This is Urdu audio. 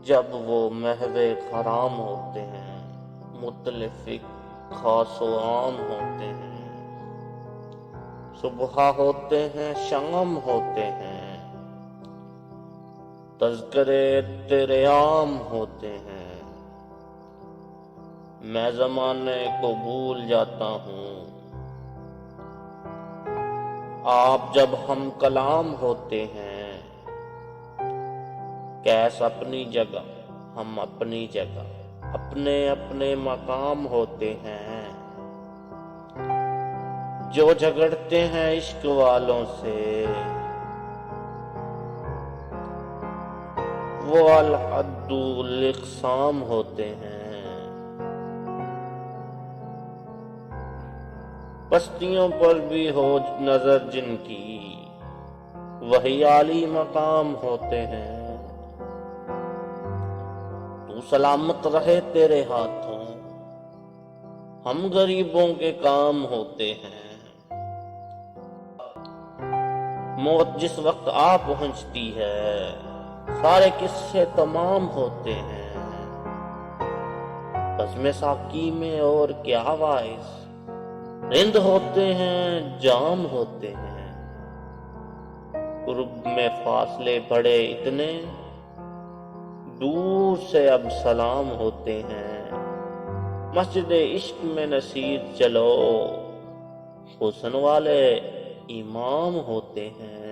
جب وہ محو غرام ہوتے ہیں، متلفق خاص و عام ہوتے ہیں، صبح ہوتے ہیں شام ہوتے ہیں، تذکرے تیرے عام ہوتے ہیں، میں زمانے کو بھول جاتا ہوں، آپ جب ہم کلام ہوتے ہیں، کیس اپنی جگہ ہم اپنی جگہ، اپنے اپنے مقام ہوتے ہیں، جو جھگڑتے ہیں عشق والوں سے وہ الحد الاقسام ہوتے ہیں، پستیوں پر بھی ہو نظر جن کی وہی عالی مقام ہوتے ہیں، تو سلامت رہے تیرے ہاتھوں، ہم غریبوں کے کام ہوتے ہیں، موت جس وقت آ پہنچتی ہے سارے قصے تمام ہوتے ہیں، بزم ساقی میں اور کیا باعث رند ہوتے ہیں جام ہوتے ہیں، قرب میں فاصلے بڑے اتنے دور سے اب سلام ہوتے ہیں، مسجد عشق میں نصیر چلو حسن والے امام ہوتے ہیں۔